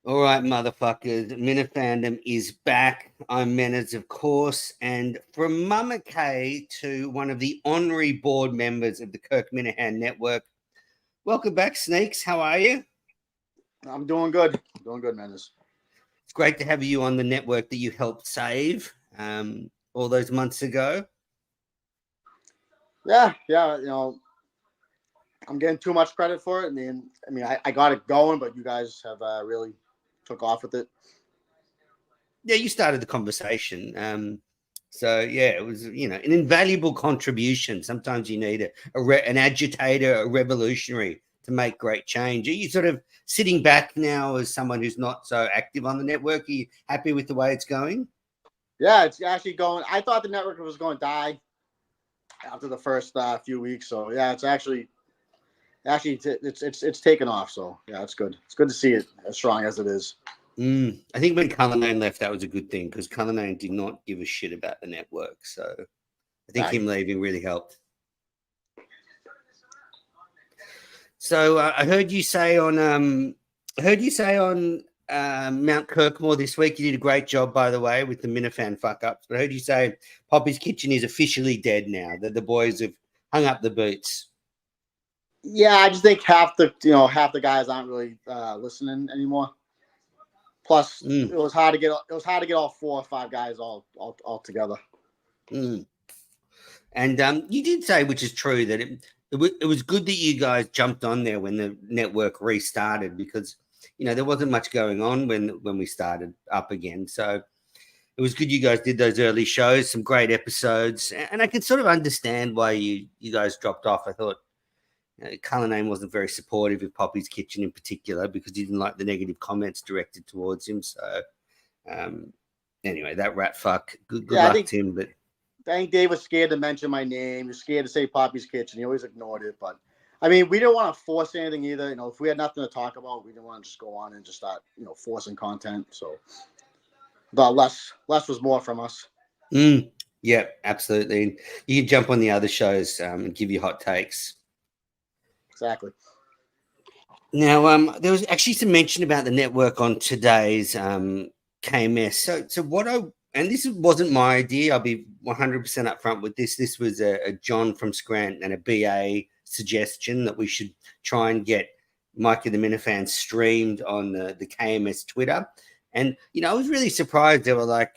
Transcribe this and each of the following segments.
All right, motherfuckers. Minifandom is back. I'm Menas, of course. And from Mama K to one of the honorary board members of the Kirk Minahan Network, welcome back, Sneaks. How are you? I'm doing good. Doing good, Menace. It's great to have you on the network that you helped save all those months ago. Yeah. I'm getting too much credit for it. I got it going, but you guys have really took off with it. Yeah, you started the conversation. So yeah, it was an invaluable contribution. Sometimes you need an agitator, a revolutionary to make great change. Are you sort of sitting back now as someone who's not so active on the network? Are you happy with the way it's going? Yeah, it's actually going. I thought the network was going to die after the first few weeks. So yeah, it's taken off. So yeah, it's good. It's good to see it as strong as it is. I think when Cullinane left, that was a good thing because Cullinane did not give a shit about the network. So I think Yeah, him leaving really helped. So I heard you say on Mount Kirkmore this week. You did a great job, by the way, with the Minifan fuck ups. But I heard you say Poppy's Kitchen is officially dead now. That the boys have hung up the boots. yeah. I just think half the guys aren't really listening anymore. Plus, Mm, it was hard to get all 4 or 5 guys all together. mm. And you did say, which is true, that it was good that you guys jumped on there when the network restarted because there wasn't much going on when we started up again. So it was good you guys did those early shows, some great episodes, and I can sort of understand why you guys dropped off. I thought Cullinane wasn't very supportive of Poppy's Kitchen in particular because he didn't like the negative comments directed towards him. So um, anyway, that rat fuck. Good Yeah, I luck think to him, but. I think Dave was scared to mention my name. He was scared to say Poppy's Kitchen. He always ignored it. But we didn't want to force anything either. If we had nothing to talk about, we didn't want to just go on and just start, forcing content. So the less was more from us. Mm, yeah, absolutely. And you can jump on the other shows and give you hot takes. Exactly. Now, there was actually some mention about the network on today's KMS. So what and this wasn't my idea. I'll be 100% upfront with this. This was a John from Scranton and a BA suggestion that we should try and get Mike and the Minifan streamed on the KMS Twitter. And, I was really surprised. There were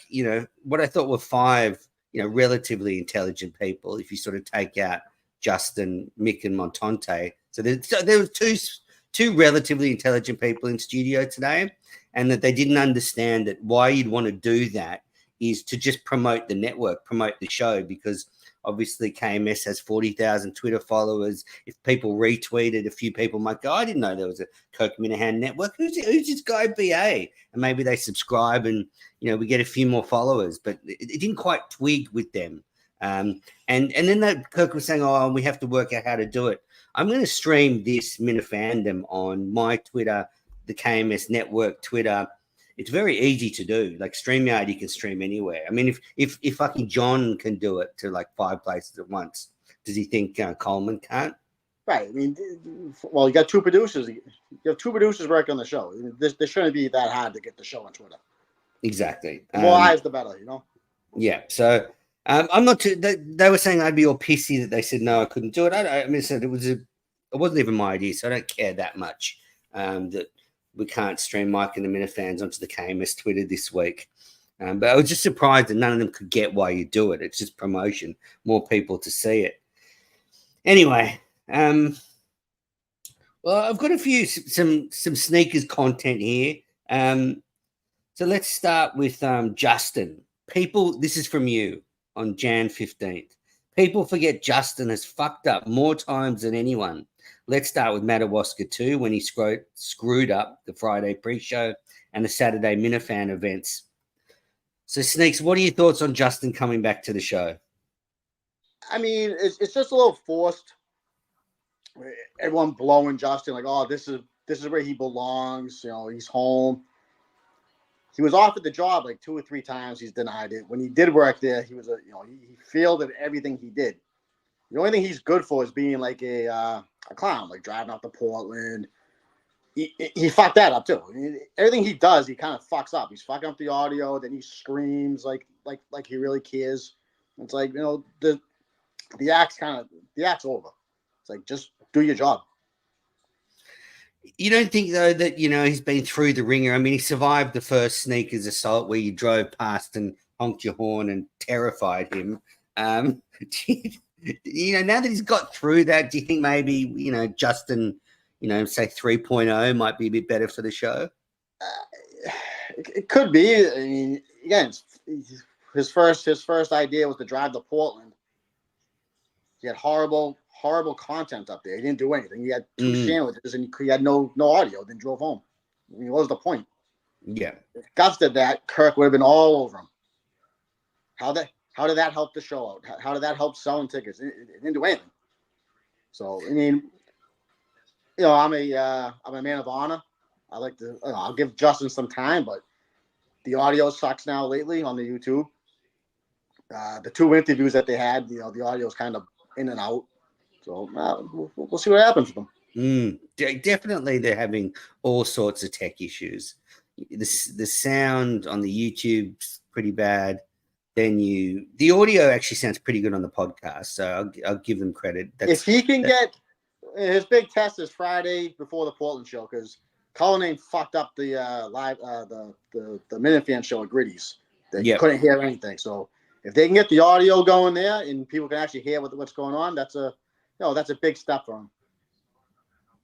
what I thought were 5, relatively intelligent people, if you sort of take out Justin, Mick, and Montante. So there was two relatively intelligent people in studio today, and that they didn't understand that why you'd want to do that is to just promote the network, promote the show, because obviously KMS has 40,000 Twitter followers. If people retweeted, a few people might go, I didn't know there was a Kirk Minahan network. Who's this guy BA? And maybe they subscribe and, we get a few more followers, but it didn't quite twig with them. And then that Kirk was saying, oh, we have to work out how to do it. I'm going to stream this Minifandom on my Twitter, the KMS Network Twitter. It's very easy to do. Like StreamYard, you can stream anywhere. I mean, if fucking John can do it to like 5 places at once, does he think Coleman can't? Right. Well, you got 2 producers. You have 2 producers working on the show. This shouldn't be that hard to get the show on Twitter. Exactly. The more eyes, the better. Yeah. So I'm not too. They were saying I'd be all pissy that they said no, I couldn't do it. I mean, said it wasn't even my idea, so I don't care that much that we can't stream Mike and the Minifans onto the KMS Twitter this week. But I was just surprised that none of them could get why you do it. It's just promotion, more people to see it. Anyway, well, I've got some sneakers content here. So let's start with Justin. People, this is from you on Jan 15th. People forget Justin has fucked up more times than anyone. Let's start with Madawaska 2 when he screwed up the Friday pre-show and the Saturday Minifan events. So, Sneaks, what are your thoughts on Justin coming back to the show? It's just a little forced. Everyone blowing Justin like, oh, this is where he belongs. He's home. He was offered the job like 2 or 3 times. He's denied it. When he did work there, he was he failed at everything he did. The only thing he's good for is being like a clown, like driving out to Portland, he fucked that up too. Everything he does, he kind of fucks up. He's fucking up the audio, then he screams like he really cares. It's like, the act's over. It's like, just do your job. You don't think though that he's been through the ringer? I mean, he survived the first sneakers assault where you drove past and honked your horn and terrified him. Now that he's got through that, do you think maybe Justin, say 3.0 might be a bit better for the show? It could be. I mean, again, his first idea was to drive to Portland. He had horrible content up there. He didn't do anything. He had two sandwiches and he had no audio. Then drove home. I mean, what was the point? Yeah. If Gus did that, Kirk would have been all over him. How did that help the show out? How did that help selling tickets? It didn't do anything. So I mean, I'm a man of honor. I like to. I'll give Justin some time, but the audio sucks now lately on the YouTube. The two interviews that they had, the audio is kind of in and out. So we'll see what happens with them. Definitely, they're having all sorts of tech issues. The sound on the YouTube's pretty bad. Then the audio actually sounds pretty good on the podcast, so I'll give them credit. If he can get his big test is Friday before the Portland show, because Cullinane fucked up the live the Minifandom show at Gritty's. They couldn't hear anything. So if they can get the audio going there and people can actually hear what's going on, that's a big step for them.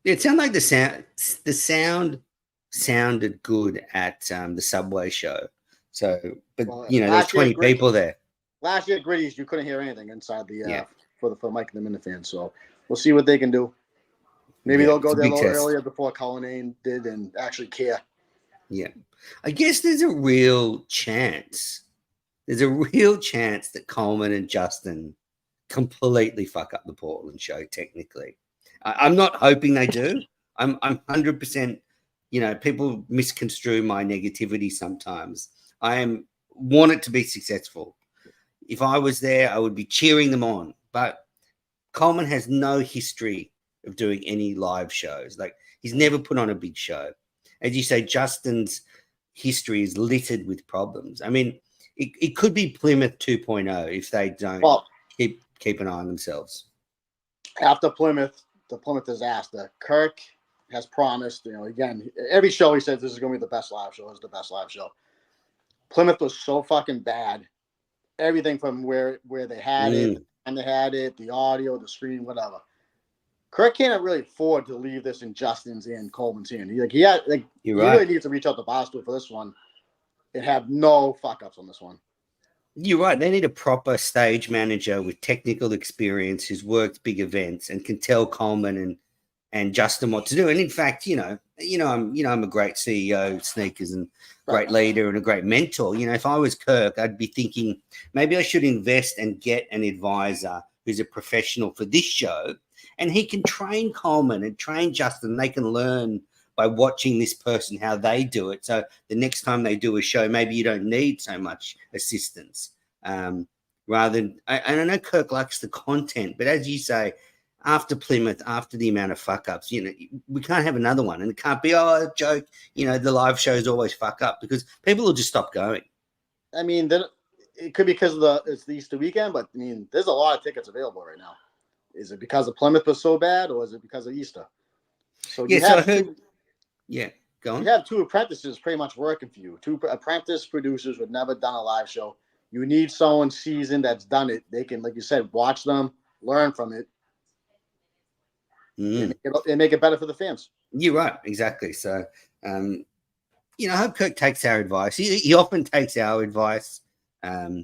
It sounded like the sound sounded good at the Subway show. So, but there's 20 people there. Last year at Gritty's, you couldn't hear anything inside the for Mike and the Minifan. So we'll see what they can do. Maybe they'll go there a little earlier before Cullinane did and actually care. Yeah, I guess there's a real chance. There's a real chance that Coleman and Justin completely fuck up the Portland show. Technically, I'm not hoping they do. I'm 100%. People misconstrue my negativity sometimes. I want it to be successful. If I was there, I would be cheering them on. But Coleman has no history of doing any live shows. Like, he's never put on a big show. As you say, Justin's history is littered with problems. I mean, it could be Plymouth 2.0 if they don't keep an eye on themselves. After Plymouth, the Plymouth disaster, Kirk has promised, again, every show he says this is going to be the best live show. It's the best live show. Plymouth was so fucking bad. Everything from where they had it, and they had it, the audio, the screen, whatever. Kirk can't really afford to leave this in Justin's and Coleman's hand. He really needs to reach out to Barstool for this one and have no fuck ups on this one. You're right. They need a proper stage manager with technical experience who's worked big events and can tell Coleman and Justin what to do. And in fact, I'm a great CEO, sneakers, and great leader and a great mentor. If I was Kirk, I'd be thinking maybe I should invest and get an advisor who's a professional for this show, and he can train Coleman and train Justin. They can learn by watching this person how they do it. So the next time they do a show, maybe you don't need so much assistance. Rather than, and I know Kirk likes the content, but as you say, after Plymouth, after the amount of fuck ups, we can't have another one, and it can't be a joke. The live shows always fuck up because people will just stop going. I mean, then it could be because it's the Easter weekend, but I mean, there's a lot of tickets available right now. Is it because the Plymouth was so bad, or is it because of Easter? So go on. You have two apprentices pretty much working for you. Two apprentice producers who've never done a live show. You need someone seasoned that's done it. They can, like you said, watch them, learn from it. And make it better for the fans. You're right, exactly. So, I hope Kirk takes our advice. He often takes our advice. I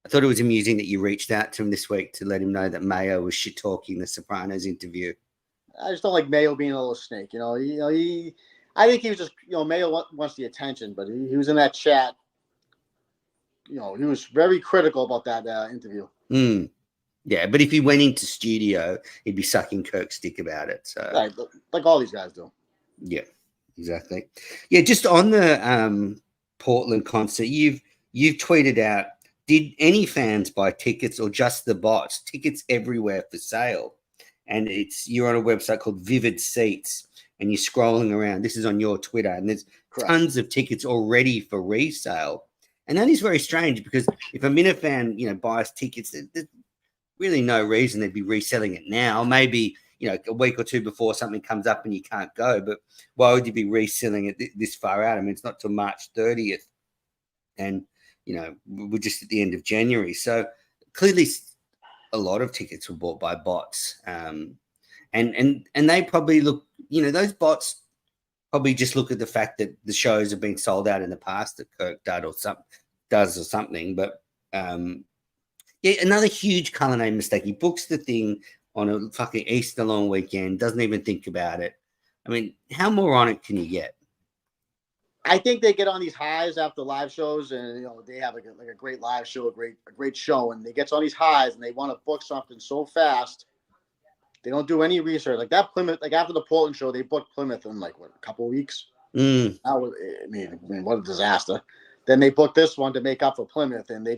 thought it was amusing that you reached out to him this week to let him know that Mayo was shit talking the Sopranos interview. I just don't like Mayo being a little snake. I think he was just, Mayo wants the attention, but he was in that chat. He was very critical about that interview. Yeah, but if he went into studio, he'd be sucking Kirk's dick about it. So, right, like all these guys do. Yeah, exactly. Yeah, just on the Portland concert, you've tweeted out, did any fans buy tickets or just the bots? Tickets everywhere for sale. And you're on a website called Vivid Seats. and you're scrolling around. This is on your Twitter, and there's tons of tickets already for resale. And that is very strange because if a Minifan, buys tickets, there's really no reason they'd be reselling it now. Maybe, a week or two before something comes up and you can't go. But why would you be reselling it this far out? I mean, it's not till March 30th. And, we're just at the end of January. So clearly a lot of tickets were bought by bots. And they probably look, those bots probably just look at the fact that the shows have been sold out in the past that Kirk does or something. But another huge culinary mistake. He books the thing on a fucking Easter long weekend, doesn't even think about it. I mean, how moronic can you get? I think they get on these highs after live shows, and they have like a great live show, a great show, and they get on these highs, and they want to book something so fast. They don't do any research. Like that Plymouth, like after the Portland show, they booked Plymouth in like a couple of weeks. That was, I mean, what a disaster. Then they booked this one to make up for Plymouth, and they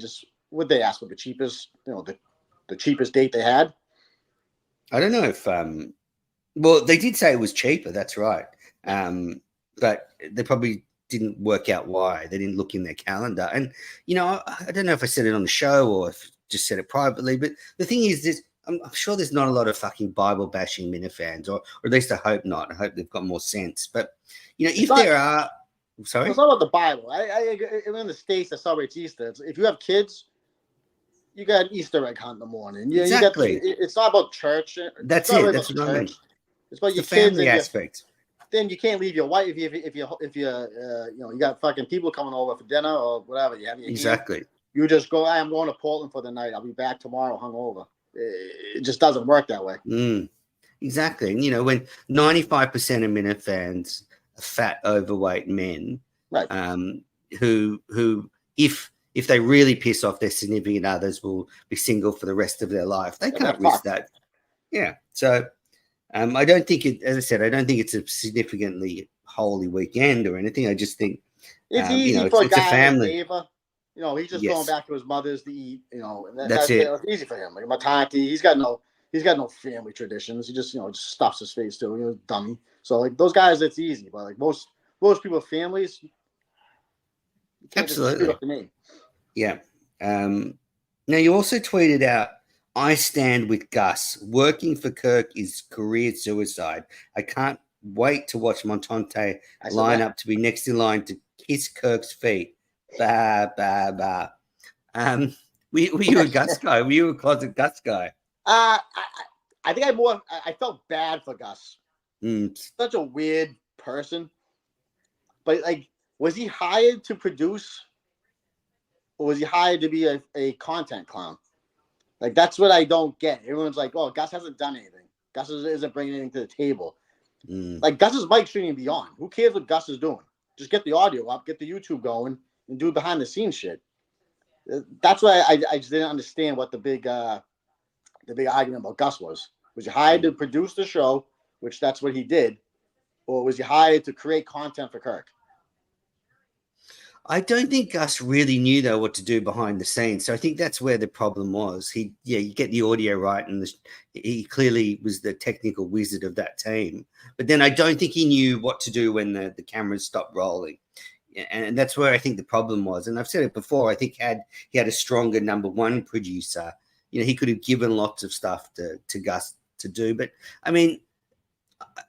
ask for the cheapest, the cheapest date they had. I don't know if well, they did say it was cheaper. That's right, but they probably didn't work out why. They didn't look in their calendar, and I don't know if I said it on the show or if just said it privately. But the thing is, this. I'm sure there's not a lot of fucking Bible bashing Minifans, or at least I hope not. I hope they've got more sense. But if there are, sorry, it's not about the Bible. I in the States that celebrates Easter. If you have kids, you got an Easter egg hunt in the morning. Exactly. It's not about church. That's it. That's what I mean. It's about your family kids aspect. Then you can't leave your wife if you got fucking people coming over for dinner or whatever. You have your exactly. Hand, you just go. I'm going to Portland for the night. I'll be back tomorrow, hungover. It just doesn't work that way. Exactly. And when 95% of Minifans are fat, overweight men, right? Who if they really piss off their significant others, will be single for the rest of their life. They can't risk that. Yeah. So I don't think it. As I said, I don't think it's a significantly holy weekend or anything. I just think it's easy for a guy a family. Like Ava. He's just going back to his mother's to eat. And that's it. It's easy for him. Like Montante, he's got no family traditions. He just just stuffs his face too. Dummy. So like those guys, it's easy. But like most people, families, absolutely. Just me. Yeah. Now you also tweeted out, "I stand with Gus. Working for Kirk is career suicide. I can't wait to watch Montante line up to be next in line to kiss Kirk's feet." Bah, bah, bah. Were you a Gus guy? Were you a closet Gus guy? I think I felt bad for Gus. Such a weird person. But like, was he hired to produce, or was he hired to be a content clown? Like, that's what I don't get. Everyone's like, "Oh, Gus hasn't done anything. Gus isn't bringing anything to the table." Like, Gus's mic shouldn't even be on. Who cares what Gus is doing? Just get the audio up, get the YouTube going, and do behind the scenes shit. That's why I just didn't understand what the big argument about Gus was. Was he hired to produce the show, which that's what he did, or was he hired to create content for Kirk? I don't think Gus really knew though what to do behind the scenes. So I think that's where the problem was. You get the audio right, and he clearly was the technical wizard of that team. But then I don't think he knew what to do when the cameras stopped rolling. And that's where I think the problem was. And I've said it before. I think he had a stronger number one producer, he could have given lots of stuff to Gus to do. But I mean,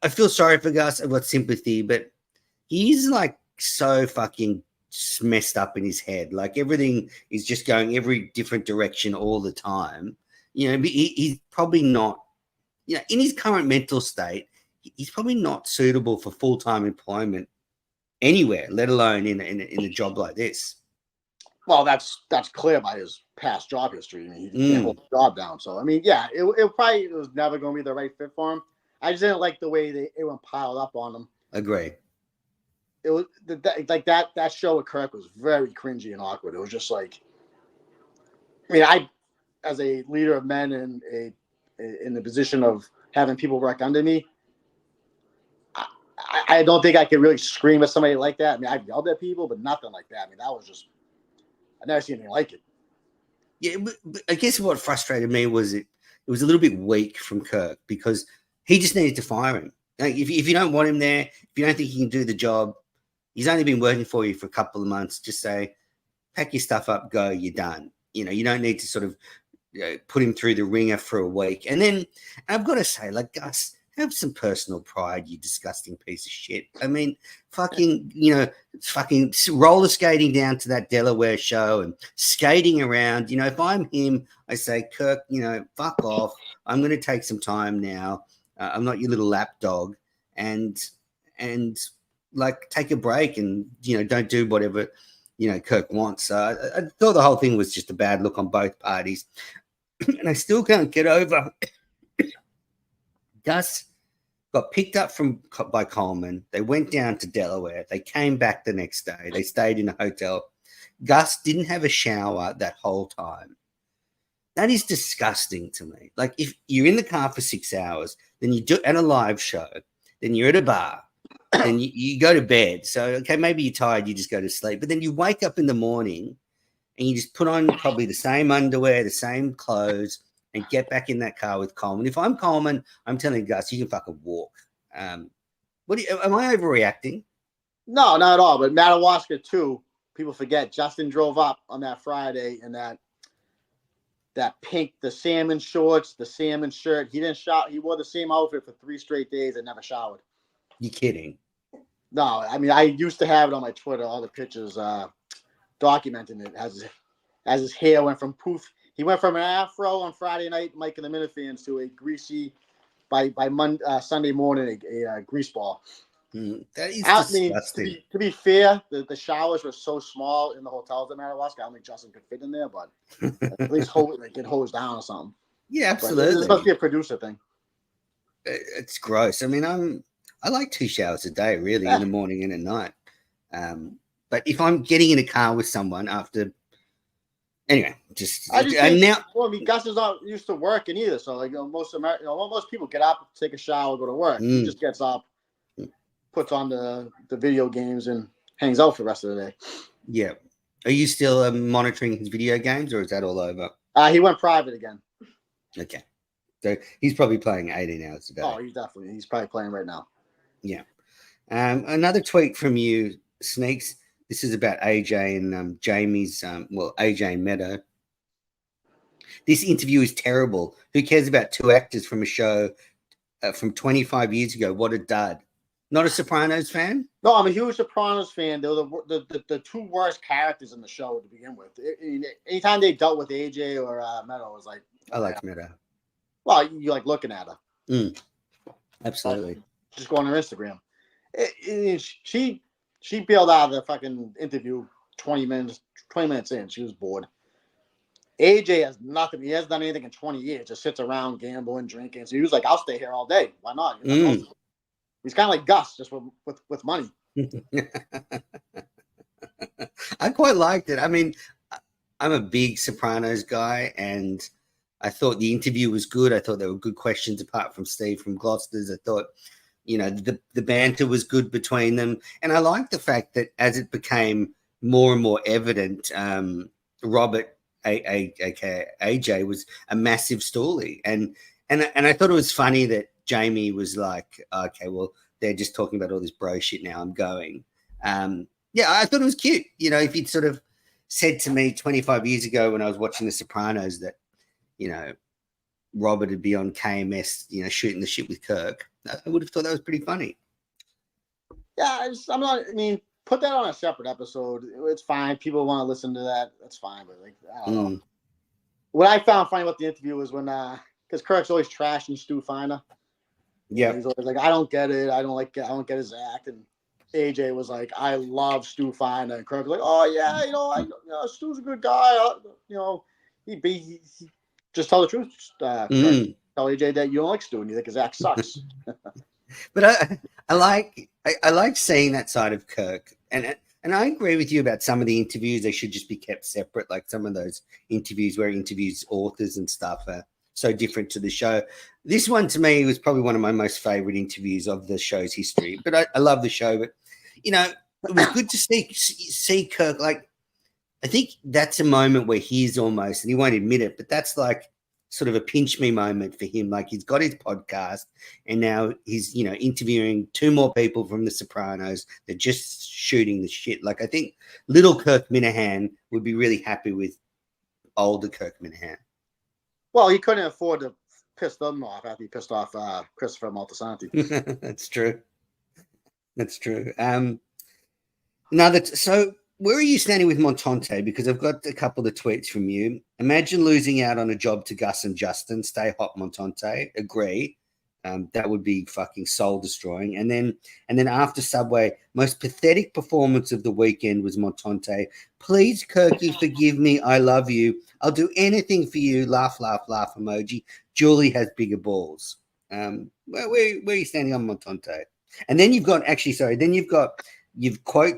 I feel sorry for Gus. I've got sympathy, but he's like so fucking messed up in his head. Like everything is just going every different direction all the time. He's probably not, in his current mental state, he's probably not suitable for full-time employment anywhere, let alone in a job like this. Well, that's clear by his past job history. I mean, he can't hold the job down. So I mean, yeah, it was never going to be the right fit for him. I just didn't like the way everyone piled up on him. Agree. It was like that show with Kirk was very cringy and awkward. It was just like, I mean, as a leader of men in the position of having people work under me, I don't think I could really scream at somebody like that. I mean, I've yelled at people, but nothing like that. I mean, that was just, I've never seen anything like it. Yeah, but I guess what frustrated me was it was a little bit weak from Kirk because he just needed to fire him. Like, if you don't want him there, if you don't think he can do the job, he's only been working for you for a couple of months. Just say, pack your stuff up, go, you're done. You don't need to sort of put him through the ringer for a week. And then I've got to say, like, Gus, have some personal pride, you disgusting piece of shit. I mean, fucking roller skating down to that Delaware show and skating around. If I'm him, I say, Kirk, fuck off. I'm going to take some time now. I'm not your little lapdog, and like take a break and don't do whatever Kirk wants. So I thought the whole thing was just a bad look on both parties, and I still can't get over. Gus got picked up by Coleman. They went down to Delaware. They came back the next day. They stayed in a hotel. Gus didn't have a shower that whole time. That is disgusting to me. Like, if you're in the car for 6 hours, then you do at a live show, then you're at a bar, then you go to bed. So, okay, maybe you're tired, you just go to sleep. But then you wake up in the morning and you just put on probably the same underwear, the same clothes, and get back in that car with Coleman. If I'm Coleman, I'm telling Gus, you can fucking walk. Am I overreacting? No, not at all. But Madawaska, too, people forget, Justin drove up on that Friday in that pink, the salmon shorts, the salmon shirt. He didn't shower. He wore the same outfit for 3 straight days and never showered. You kidding? No, I mean, I used to have it on my Twitter, all the pictures documenting it as his hair went from poof. He went from an afro on Friday night, Mike and the Minifans, to a greasy, by Sunday morning, a grease ball. That is disgusting. I mean, to be fair, the showers were so small in the hotels at Madawaska. I don't think Justin could fit in there, but at least get hosed down or something. Yeah, absolutely. This must be a producer thing. It's gross. I mean, I like 2 showers a day, really, in the morning and at night. But if I'm getting in a car with someone after, anyway, Gus is not used to working either. So like most people get up, take a shower, go to work. He just gets up, puts on the video games, and hangs out for the rest of the day. Yeah. Are you still monitoring his video games, or is that all over? He went private again. Okay. So he's probably playing 18 hours a day. Oh, he's probably playing right now. Yeah. Another tweet from you, Sneaks. This is about AJ and Jamie's, AJ and Meadow. This interview is terrible. Who cares about 2 actors from a show from 25 years ago? What a dud. Not a Sopranos fan? No, I'm a huge Sopranos fan. They were the 2 worst characters in the show to begin with. Anytime they dealt with AJ or Meadow, it was like... I like Meadow. Well, you like looking at her. Absolutely. Just go on her Instagram. She bailed out of the fucking interview 20 minutes in. She was bored. AJ has nothing. He hasn't done anything in 20 years. Just sits around gambling, drinking. So he was like, I'll stay here all day. Why not? He's kind of like Gus, just with money. I quite liked it. I mean, I'm a big Sopranos guy, and I thought the interview was good. I thought there were good questions apart from Steve from Gloucester's. I thought, the banter was good between them. And I liked the fact that as it became more and more evident, Robert, aka AJ, was a massive stoolie. And I thought it was funny that Jamie was like, okay, well, they're just talking about all this bro shit now. I'm going. I thought it was cute. If you'd sort of said to me 25 years ago when I was watching The Sopranos that, Robert would be on KMS, shooting the shit with Kirk, I would have thought that was pretty funny. Yeah, put that on a separate episode. It's fine. People want to listen to that. That's fine. But I don't know. What I found funny about the interview was when, because Kirk's always trashing Stu Finer. Yeah. He's always like, I don't get it. I don't get his act. And AJ was like, I love Stu Finer. And Kirk was like, oh yeah, Stu's a good guy. He just tell the truth. Tell AJ that you don't like Stu and you think his act sucks. But I like seeing that side of Kirk, and I agree with you about some of the interviews. They should just be kept separate. Like some of those interviews where he interviews authors and stuff are so different to the show. This one to me was probably one of my most favorite interviews of the show's history. But I love the show. But it was good to see Kirk. Like, I think that's a moment where he's almost, and he won't admit it, but that's like sort of a pinch me moment for him. Like he's got his podcast and now he's, interviewing 2 more people from the Sopranos. They're just shooting the shit. Like I think little Kirk Minahan would be really happy with older Kirk Minahan. Well, he couldn't afford to piss them off after he pissed off Christopher Montante. That's true. That's true. So where are you standing with Montante? Because I've got a couple of tweets from you. Imagine losing out on a job to Gus and Justin. Stay hot, Montante. Agree. That would be fucking soul destroying. And then after Subway, most pathetic performance of the weekend was Montante. Please, Kirky, forgive me. I love you. I'll do anything for you. Laugh, laugh, laugh emoji. Julie has bigger balls. Where are you standing on Montante? And then you've quote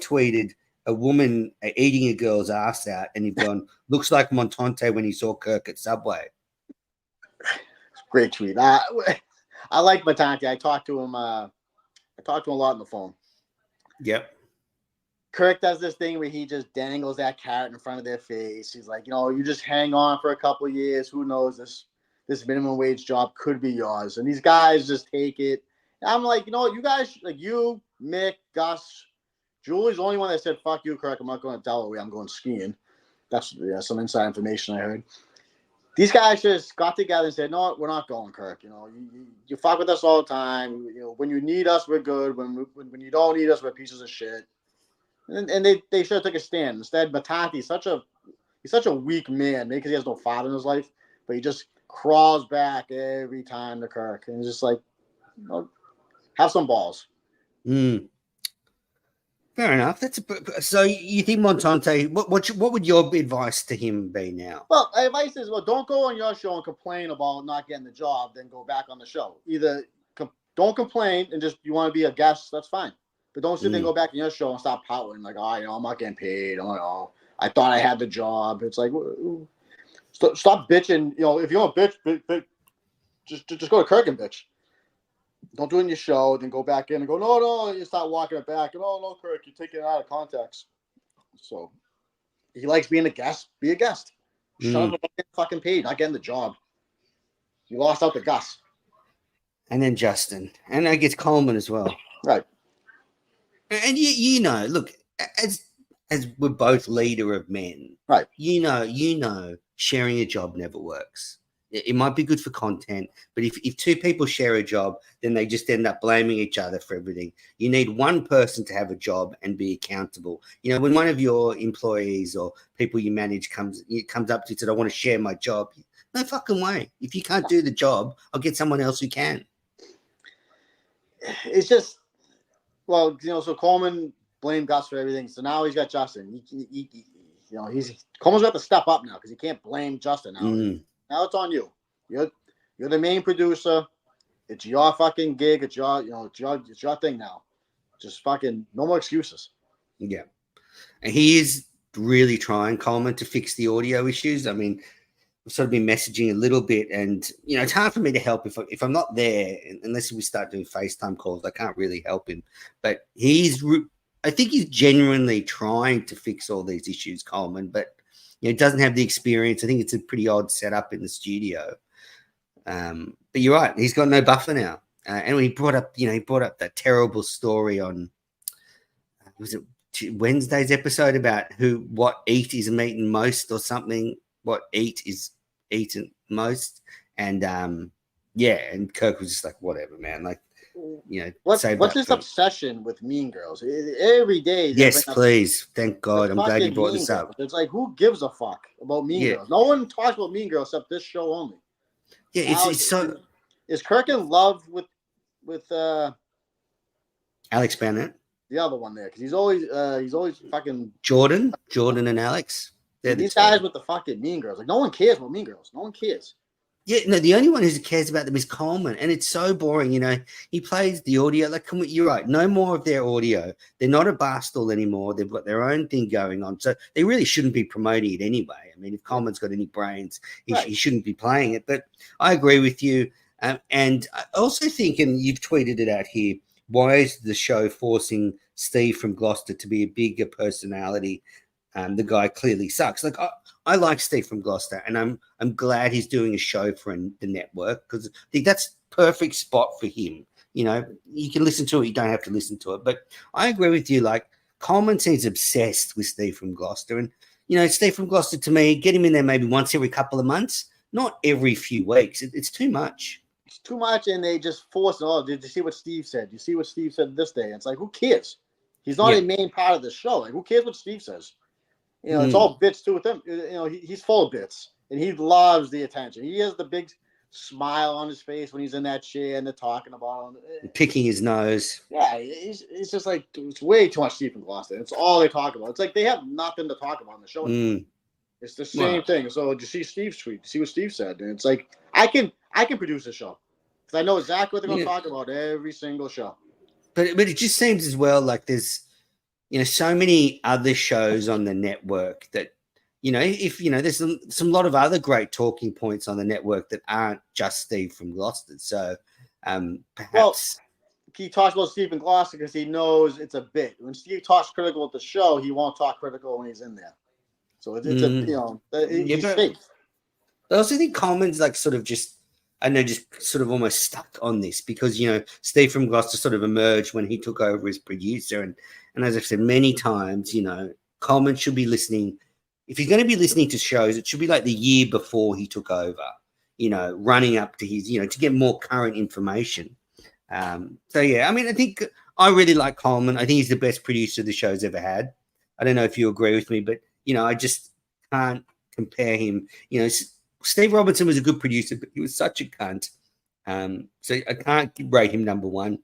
tweeted a woman eating a girl's ass out, and you've gone, looks like Montante when he saw Kirk at Subway. Great tweet. I like Montante. I talked to him a lot on the phone. Yep. Kirk does this thing where he just dangles that carrot in front of their face. He's like, you just hang on for a couple of years. Who knows? This minimum wage job could be yours. And these guys just take it. And I'm like, you guys, like you, Mick, Gus, Julie's the only one that said, fuck you, Kirk. I'm not going to Delaware. I'm going skiing. That's some inside information I heard. These guys just got together and said, no, we're not going, Kirk. You fuck with us all the time. When you need us, we're good. When you don't need us, we're pieces of shit. And they should have took a stand. Instead, Montante, he's such a weak man, maybe because he has no father in his life, but he just crawls back every time to Kirk. And it's just like, have some balls. Fair enough. So you think Montante? What would your advice to him be now? Well, my advice is, don't go on your show and complain about not getting the job, then go back on the show. Either don't complain and just you want to be a guest, that's fine. But don't sit there and go back on your show and stop pouting like, I'm not getting paid. I thought I had the job. It's like, stop bitching. If you want to bitch, just go to Kirk and bitch. Don't do it in your show, then go back in and go, no, you start walking it back. No, Kirk, you're taking it out of context. So he likes being a guest. Be a guest. Shut up about getting fucking paid, not getting the job. You lost out to Gus. And then Justin. And I guess Coleman as well. Right. And look, as we're both leader of men, right? Sharing a job never works. It might be good for content, but if 2 people share a job, then they just end up blaming each other for everything. You need one person to have a job and be accountable. When one of your employees or people you manage comes up to you and says, I want to share my job. No fucking way. If you can't do the job, I'll get someone else who can. It's just, so Coleman blamed Gus for everything. So now he's got Justin. Coleman's got to step up now because he can't blame Justin now. Now it's on you. You're the main producer. It's your fucking gig. It's your thing now. Just fucking no more excuses. Yeah, and he is really trying, Coleman, to fix the audio issues. I mean, I've sort of been messaging a little bit, and it's hard for me to help if I'm not there unless we start doing FaceTime calls. I can't really help him, but I think he's genuinely trying to fix all these issues, Coleman, but. He doesn't have the experience. I think it's a pretty odd setup in the studio. But you're right. He's got no buffer now. And when he brought up that terrible story on, was it Wednesday's episode about what eat is eaten most or something? What eat is eaten most? And and Kirk was just like, whatever, man. Like, what's his obsession with Mean Girls? Every day. Yes, please. Thank God. I'm glad you brought this up. It's like, who gives a fuck about Mean Girls? No one talks about Mean Girls except this show only. Yeah, it's so. Is Kirk in love with Alex Bennett? The other one there, because he's always fucking Jordan and Alex. These guys with the fucking Mean Girls. Like, no one cares about Mean Girls. No one cares. Yeah, no, the only one who cares about them is Coleman, and it's so boring. He plays the audio. Like, you're right. No more of their audio. They're not a barstool anymore. They've got their own thing going on, so they really shouldn't be promoting it anyway. I mean, if Coleman's got any brains, he shouldn't be playing it. But I agree with you, and I also think, and you've tweeted it out here. Why is the show forcing Steve from Gloucester to be a bigger personality the guy clearly sucks. Like I like Steve from Gloucester, and I'm glad he's doing a show for the network, because I think that's perfect spot for him. You know, you can listen to it, you don't have to listen to it. But I agree with you. Like, Coleman seems obsessed with Steve from Gloucester, and you know, Steve from Gloucester, to me, get him in there maybe once every couple of months, not every few weeks. It's too much. It's too much, and they just force it. Oh, did you see what Steve said? You see what Steve said this day? And it's like, who cares? He's not a main part of the show. Like, who cares what Steve says? You know, it's all bits too with him. You know, he's full of bits, and he loves the attention. He has the big smile on his face when he's in that chair and they're talking about him. Picking his nose. Yeah, it's just like, it's way too much Steve from Gloucester. It's all they talk about. It's like they have nothing to talk about on the show anymore. It's the same thing. So did you see Steve's tweet? See what Steve said? And it's like, I can produce a show, because I know exactly what they're going to talk about every single show. But it just seems as well like there's, you know, so many other shows on the network that, you know, if, you know, there's some lot of other great talking points on the network that aren't just Steve from Gloucester. So perhaps. Well, he talks about Steve from Gloucester because he knows it's a bit. When Steve talks critical at the show, he won't talk critical when he's in there. So it's a, you know, he's safe. I also think Coleman's like sort of just, I know, just sort of almost stuck on this because, you know, Steve from Gloucester sort of emerged when he took over as producer. And as I've said many times, you know, Coleman should be listening. If he's going to be listening to shows, it should be like the year before he took over, you know, running up to his, you know, to get more current information. So, yeah, I mean, I think I really like Coleman. I think he's the best producer the show's ever had. I don't know if you agree with me, but, you know, I just can't compare him. You know, Steve Robinson was a good producer, but he was such a cunt. So I can't rate him number one.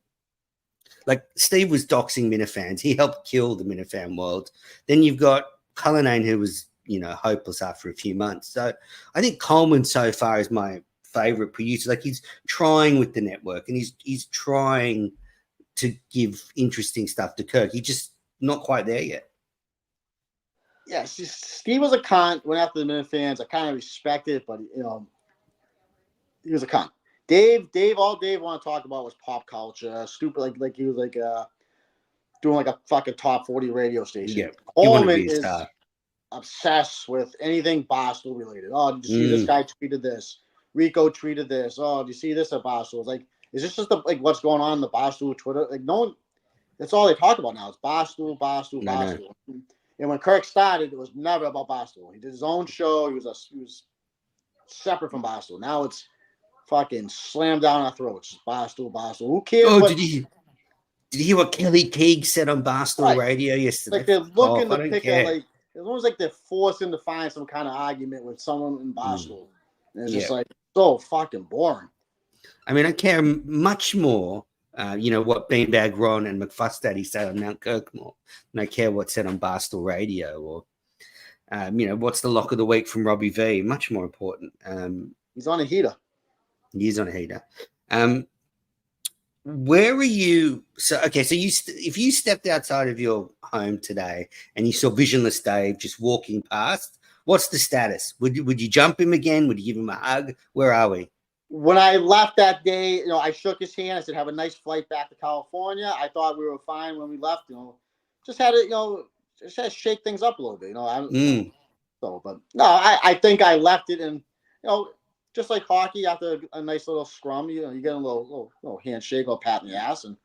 Like, Steve was doxing Minifans. He helped kill the Minifan world. Then you've got Cullinane, who was, you know, hopeless after a few months. So I think Coleman so far is my favorite producer. Like, he's trying with the network, and he's trying to give interesting stuff to Kirk. He's just not quite there yet. Yeah, Steve was a cunt. Went after the Minifans. I kind of respect it, but, you know, he was a cunt. Dave, all Dave wanted to talk about was pop culture. Stupid, like he was like doing like a fucking top 40 radio station. Yeah, Coleman is obsessed with anything Barstool related. Oh, did you see this guy tweeted this? Rico tweeted this. Oh, do you see this at Barstool? It's like, is this just like what's going on in the Barstool Twitter? Like, no one, that's all they talk about now. It's Barstool. No. And when Kirk started, it was never about Barstool. He did his own show. He was separate from Barstool. Now it's fucking slammed down our throats. Barstool. Who cares? Oh, did you hear what Kelly Keegue said on Barstool Radio yesterday? Like, they're looking to pick at, like, it almost like they're forcing to find some kind of argument with someone in Barstool. And it's just like so fucking boring. I mean, I care much more, you know, what Beanbag Ron and McFuss Daddy said on Mount Kirkmore, and I care what's said on Barstool Radio, or, you know, what's the lock of the week from Robbie V. Much more important. He's on a heater. He's on a heater. Where are you? So, okay, so if you stepped outside of your home today and you saw Visionless Dave just walking past, what's the status? Would you jump him again? Would you give him a hug? Where are we? When I left that day, you know, I shook his hand. I said, "Have a nice flight back to California." I thought we were fine when we left. You know, just had to, you know, just had to shake things up a little bit. You know, so, but no, I think I left it, and, you know, just like hockey, after a nice little scrum, you know, you get a little handshake or pat in the ass, and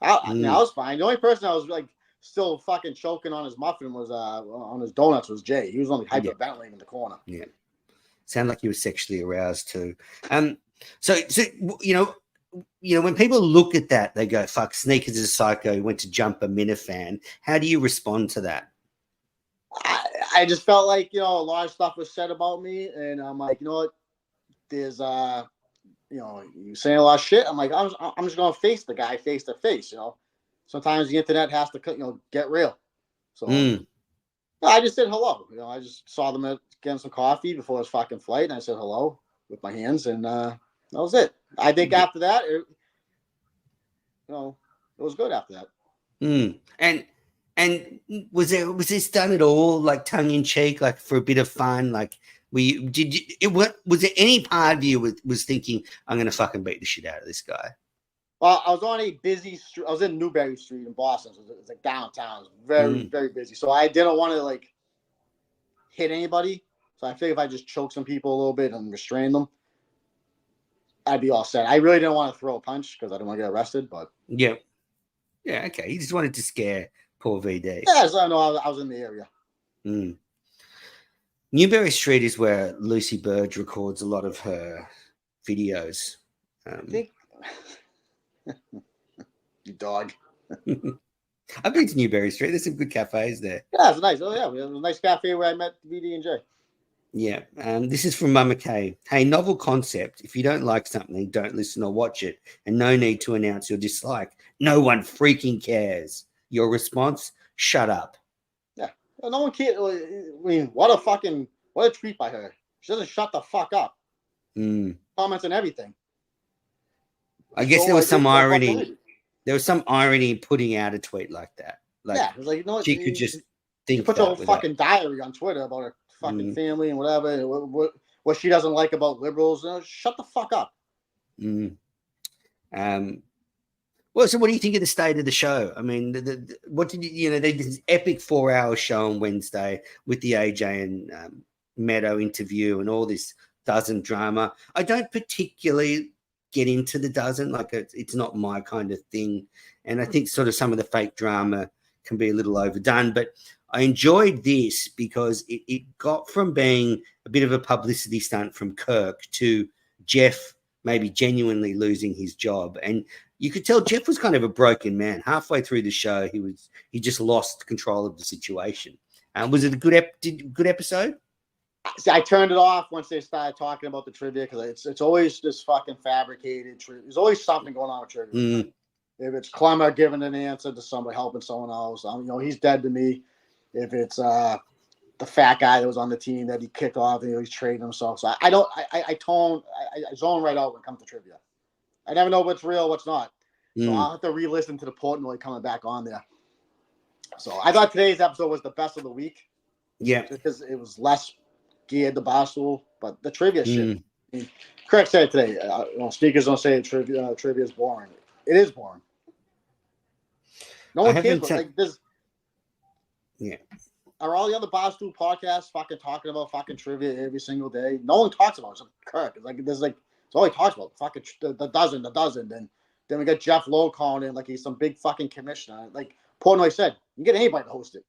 I was fine. The only person I was like still fucking choking on his muffin was on his donuts was Jay. He was only hyperventilating in the corner. Yeah, sounded like he was sexually aroused too. So you know, when people look at that, they go, "Fuck, Sneakers is a psycho. He went to jump a Minifan." How do you respond to that? I just felt like, you know, a lot of stuff was said about me, and I'm like, you know what? There's you know, you saying a lot of shit. I'm like, I'm just gonna face the guy face to face. You know, sometimes the internet has to, you know, get real. So I just said hello. You know, I just saw them getting some coffee before his fucking flight, and I said hello with my hands, and that was it. I think after that, you know, it was good after that. And was this done at all, like, tongue in cheek, like for a bit of fun? Like, was there any part of you was thinking, I'm gonna fucking beat the shit out of this guy? Well, I was on a busy street. I was in Newberry Street in Boston. So it was like downtown. It was very, very busy. So I didn't want to, like, hit anybody. So I figured if I just choke some people a little bit and restrain them, I'd be all set. I really didn't want to throw a punch because I didn't want to get arrested, but yeah, okay. You just wanted to scare poor VD. yeah, so I know I was in the area. Newbury Street is where Lucy Burge records a lot of her videos. I think you dog. I've been to Newbury Street. There's some good cafes there. Yeah, it's nice. Oh yeah, it was a nice cafe where I met VD and J. Yeah. This is from Mama K. Hey, novel concept. If you don't like something, don't listen or watch it. And no need to announce your dislike. No one freaking cares. Your response? Shut up. Yeah. No one cares. I mean, what a tweet by her. She doesn't shut the fuck up. Comments and everything. I guess there was some irony. There was some irony in putting out a tweet like that. Like, yeah, it was like, you know what? She could just think. She puts a whole fucking diary on Twitter about her fucking family and whatever, and what she doesn't like about liberals. Shut the fuck up. Well, so what do you think of the state of the show? I mean, what did they did this epic 4-hour show on Wednesday with the AJ and Meadow interview and all this dozen drama. I don't particularly get into the dozen, like it's not my kind of thing, and I think sort of some of the fake drama can be a little overdone, but I enjoyed this because it got from being a bit of a publicity stunt from Kirk to Jeff maybe genuinely losing his job. And you could tell Jeff was kind of a broken man. Halfway through the show, he just lost control of the situation. Was it a good episode? See, I turned it off once they started talking about the trivia because it's always this fucking fabricated trivia. There's always something going on with trivia. If it's Clemmer giving an answer to somebody, helping someone else, he's dead to me. If it's the fat guy that was on the team that he kicked off and he's trading himself. So I zone right out when it comes to trivia. I never know what's real, what's not. So I'll have to re-listen to the Portnoy coming back on there. So I thought today's episode was the best of the week. Yeah. Just because it was less geared to Barstool, but the trivia shit. I mean, Craig said today, speakers don't say trivia is boring. It is boring. No one cares. Yeah. Are all the other Barstool podcasts fucking talking about fucking trivia every single day? No one talks about it. It's Kirk. It's all he talks about. Fucking the dozen. Then we got Jeff Lowe calling in like he's some big fucking commissioner. Like Portnoy said, you can get anybody to host it.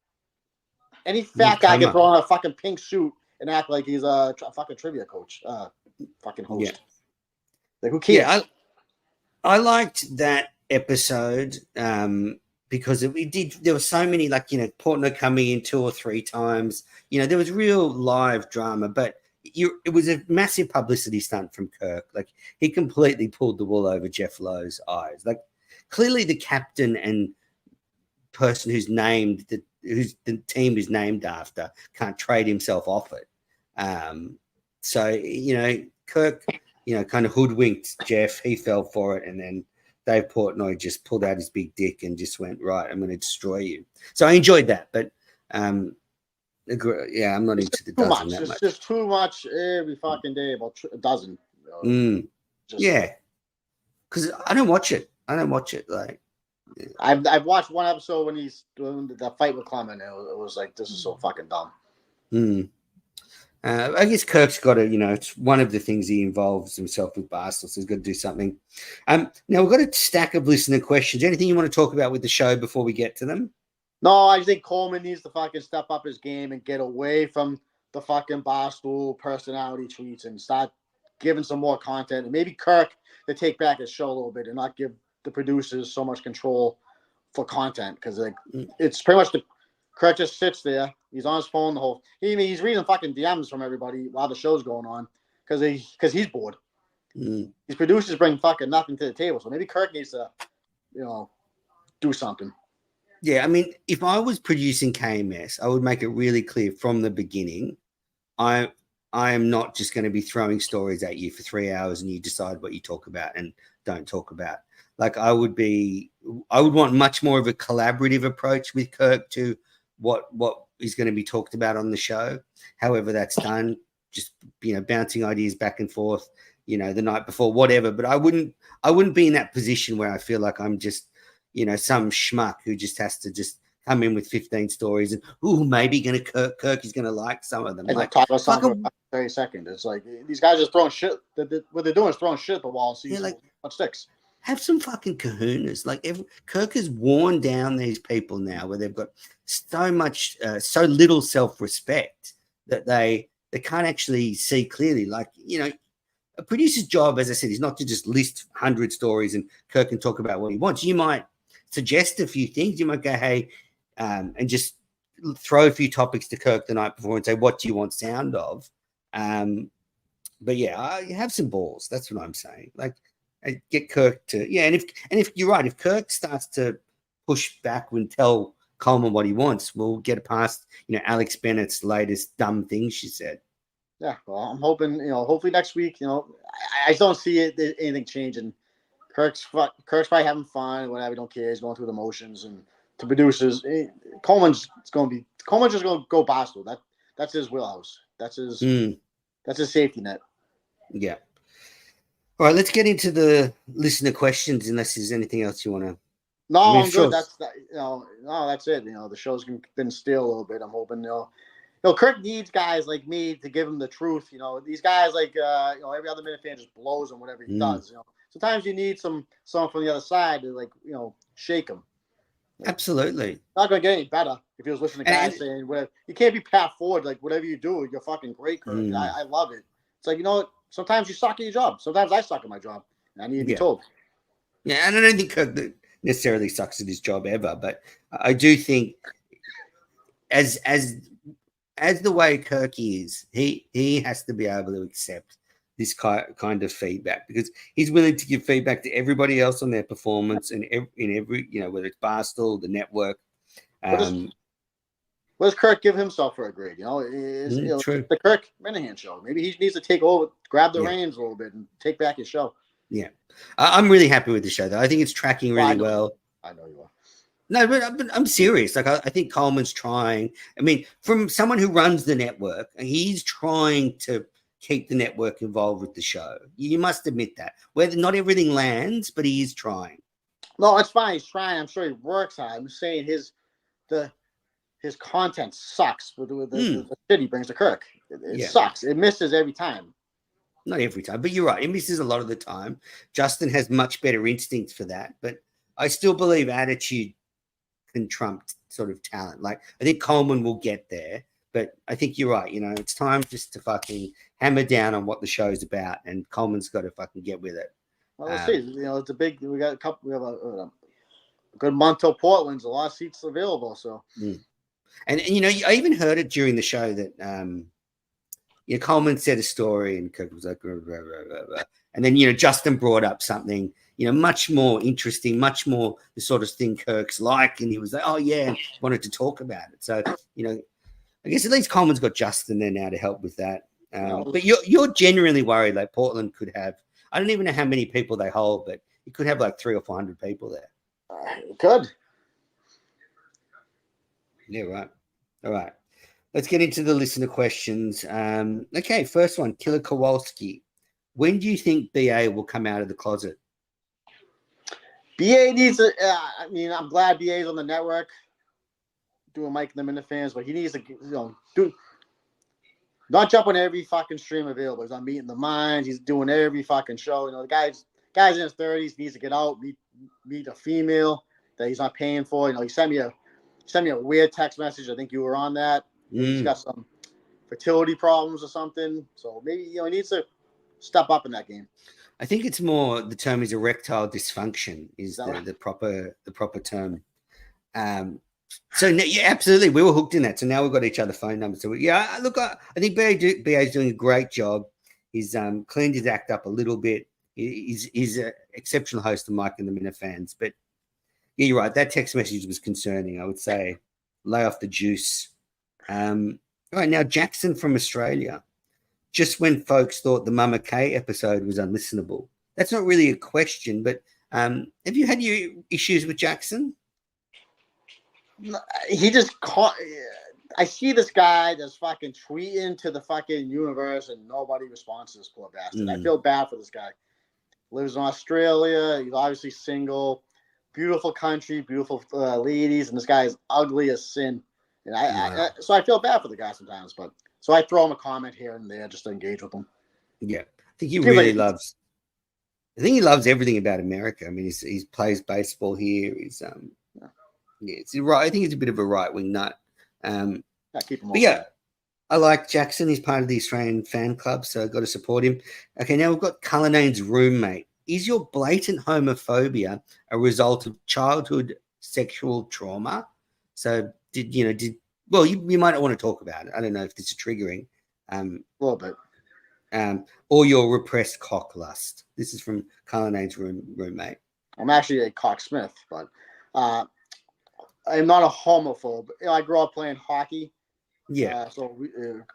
Any fat guy can throw on a fucking pink suit and act like he's a fucking trivia coach, fucking host. Yeah. Like who cares? Yeah, I liked that episode because there were so many, Portnoy coming in 2 or 3 times. There was real live drama, but it was a massive publicity stunt from Kirk. Like he completely pulled the wool over Jeff Lowe's eyes. Like clearly the captain and person who's named who's the team is named after can't trade himself off it. So Kirk kind of hoodwinked Jeff. He fell for it, and then Dave Portnoy just pulled out his big dick and just went, right, I'm going to destroy you. So I enjoyed that, but I'm not into the dozen that much. It's just too much every fucking day about a dozen. Yeah, because I don't watch it. I've watched one episode when he's doing the fight with Clement. It was like, this is so fucking dumb. I guess Kirk's got to, it's one of the things he involves himself with Barstool, so he's got to do something. Now we've got a stack of listener questions. Anything you want to talk about with the show before we get to them? No, I think Coleman needs to fucking step up his game and get away from the fucking Barstool personality tweets and start giving some more content. And maybe Kirk to take back his show a little bit and not give the producers so much control for content, because it's pretty much Kirk just sits there. He's on his phone the whole. He's reading fucking DMs from everybody while the show's going on because he's bored. These producers bring fucking nothing to the table, so maybe Kirk needs to, do something. Yeah, I mean, if I was producing KMS, I would make it really clear from the beginning. I am not just going to be throwing stories at you for 3 hours and you decide what you talk about and don't talk about. Like I would want much more of a collaborative approach with Kirk to what is going to be talked about on the show. However that's done, just bouncing ideas back and forth, the night before, whatever. But I wouldn't be in that position where I feel like I'm just, some schmuck who just has to just come in with 15 stories and maybe Kirk is gonna like some of them. And like, talk about something fucking, for 30 seconds. It's like these guys are throwing shit. What they're doing is throwing shit at the wall and seeing what sticks. Have some fucking kahunas. Like Kirk has worn down these people now, where they've got so much, so little self-respect that they can't actually see clearly. Like, a producer's job, as I said, is not to just list 100 stories and Kirk can talk about what he wants. You might suggest a few things. You might go, hey, and just throw a few topics to Kirk the night before and say, what do you want sound of? But yeah, have some balls. That's what I'm saying. Like, get Kirk to, and if you're right, if Kirk starts to push back and tell Coleman what he wants, we'll get past, Alex Bennett's latest dumb thing she said. Yeah, well, I'm hoping, hopefully next week, I just don't see anything changing. Kirk's probably having fun, whatever, don't care. He's going through the motions, and to producers, Coleman's just going to go Boston. That's his wheelhouse. That's his safety net. Yeah. All right, let's get into the listener questions. Unless there's anything else you want to. No, I'm good. That's it. The show's been still a little bit. I'm hoping, Kirk needs guys like me to give him the truth. These guys like every other Minifan just blows him whatever he does. Sometimes you need someone from the other side to shake him. Absolutely. Not gonna get any better if he was listening to guys saying whatever. You can't be pat forward like whatever you do, you're fucking great, Kirk. I love it. It's like sometimes you suck at your job. Sometimes I suck at my job. I need to be told. Yeah, and I don't think Kirk necessarily sucks at his job ever, but I do think as the way Kirk is, he has to be able to accept this kind of feedback, because he's willing to give feedback to everybody else on their performance and in every whether it's Barstool, the network. What does Kirk give himself for a grade? True. The Kirk Minahan show. Maybe he needs to take over, grab the reins a little bit, and take back his show. Yeah, I'm really happy with the show, though. I think it's tracking really well. I know you are. No, but I'm serious. Like, I think Coleman's trying. I mean, from someone who runs the network, he's trying to keep the network involved with the show. You must admit that. Whether not everything lands, but he is trying. No, it's fine. He's trying. I'm sure he works hard. I'm saying his content sucks with the shit he brings to Kirk. It sucks. It misses every time. Not every time, but you're right. It misses a lot of the time. Justin has much better instincts for that, but I still believe attitude can trump sort of talent. Like, I think Coleman will get there, but I think you're right. It's time just to fucking hammer down on what the show's about, and Coleman's got to fucking get with it. Well, let's see. It's a big. We got a couple. We have a good month till Portland's. A lot of seats available. So, and I even heard it during the show that Coleman said a story and Kirk was like, blah, blah, blah, blah. And then Justin brought up something much more interesting, much more the sort of thing Kirk's like, and he was like, oh yeah, and wanted to talk about it. So I guess at least Coleman's got Justin there now to help with that. But you're genuinely worried like Portland could have. I don't even know how many people they hold, but it could have like 300 or 400 people there. Good. Yeah, right. All right. Let's get into the listener questions. Okay, first one, Killer Kowalski. When do you think BA will come out of the closet? BA needs to. I'm glad BA's on the network doing Mike and the Minifans, but he needs to, not jump on every fucking stream available. He's on Meeting the Minds. He's doing every fucking show. The guy's in his 30s. Needs to get out, meet a female that he's not paying for. He sent me a weird text message. I think you were on that. He's got some fertility problems or something. So maybe he needs to step up in that game. I think it's more the term is erectile dysfunction is the proper term. So yeah, absolutely, we were hooked in that. So now we've got each other's phone numbers. So I think BA is doing a great job. He's cleaned his act up a little bit. He's an exceptional host of Mike and the Minifans. But yeah, you're right. That text message was concerning. I would say lay off the juice. All right, now Jackson from Australia. Just when folks thought the Mama K episode was unlistenable. That's not really a question, but have you had your issues with Jackson? He just caught. I see this guy that's fucking tweeting to the fucking universe and nobody responds to this poor bastard. I feel bad for this guy. Lives in Australia. He's obviously single. beautiful country, beautiful ladies, and this guy is ugly as sin. And so I feel bad for the guy sometimes, but so I throw him a comment here and there just to engage with him. Yeah, I think he really loves. I think he loves everything about America. I mean, he plays baseball here. He's it's right. I think he's a bit of a right wing nut. Keep him. But yeah, I like Jackson. He's part of the Australian fan club, so I've got to support him. Okay, now we've got Cullinane's roommate. Is your blatant homophobia a result of childhood sexual trauma? So you might not want to talk about it. I don't know if this is triggering. A little bit. Or your repressed cock lust. This is from Cullinane's roommate. I'm actually a cocksmith, but I'm not a homophobe. I grew up playing hockey. Yeah. So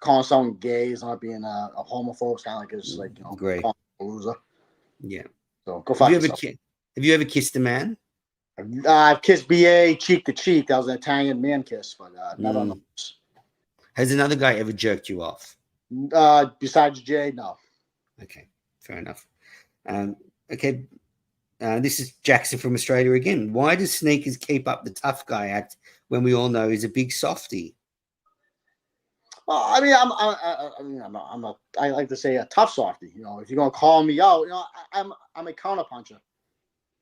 calling someone gay is not being a homophobe. It's kind of like it's like great. Calling a loser. Yeah. So go fuck yourself. Have you ever kissed a man? I've kissed BA cheek to cheek. That was an Italian man kiss, but never on the lips. Has another guy ever jerked you off? Besides Jay, no. Okay, fair enough. Okay, this is Jackson from Australia again. Why does Sneakers keep up the tough guy act when we all know he's a big softie? Well, I mean, I like to say a tough softie. If you're gonna call me out, I'm a counter puncher.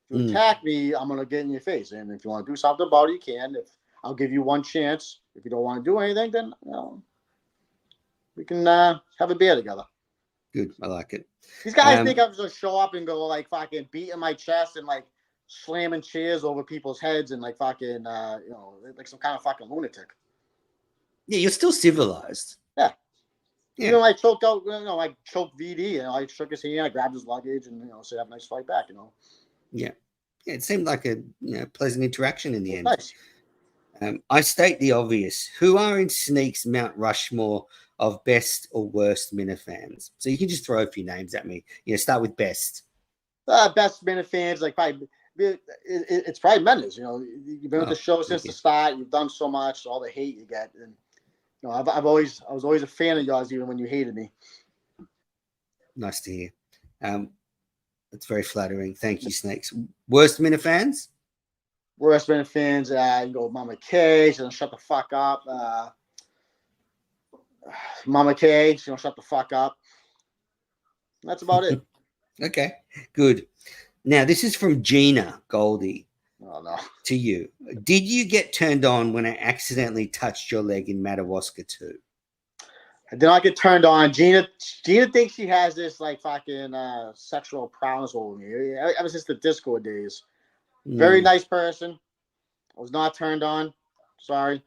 If you attack me, I'm gonna get in your face. And if you want to do something about it, you can. If I'll give you one chance. If you don't want to do anything, then we can have a beer together. Good, I like it. These guys think I'm gonna show up and go like fucking beating my chest and like slamming chairs over people's heads and like fucking like some kind of fucking lunatic. Yeah, you're still civilized. Yeah. I choked out. I choked VD. I shook his hand. I grabbed his luggage and said, "Have a nice flight back." Yeah. It seemed like a pleasant interaction in the end. Nice. I state the obvious. Who are in Sneak's Mount Rushmore of best or worst Minifans? So you can just throw a few names at me. Start with best. Best Minifans, like probably it's probably Mendes. You've been with the show since the start. You've done so much. All the hate you get, and I was always a fan of yours, even when you hated me. Nice to hear. That's very flattering. Thank you, Snakes. Worst Minifans? Worst Minifans, you go Mama K. She doesn't shut the fuck up. Mama K. She don't shut the fuck up. That's about it. Okay, good. Now, this is from Gina Goldie. Oh, no. To you. Did you get turned on when I accidentally touched your leg in Madawaska 2? I did not get turned on. Gina thinks she has this like fucking sexual prowess over me. Ever since the Discord days. Very nice person. I was not turned on. Sorry.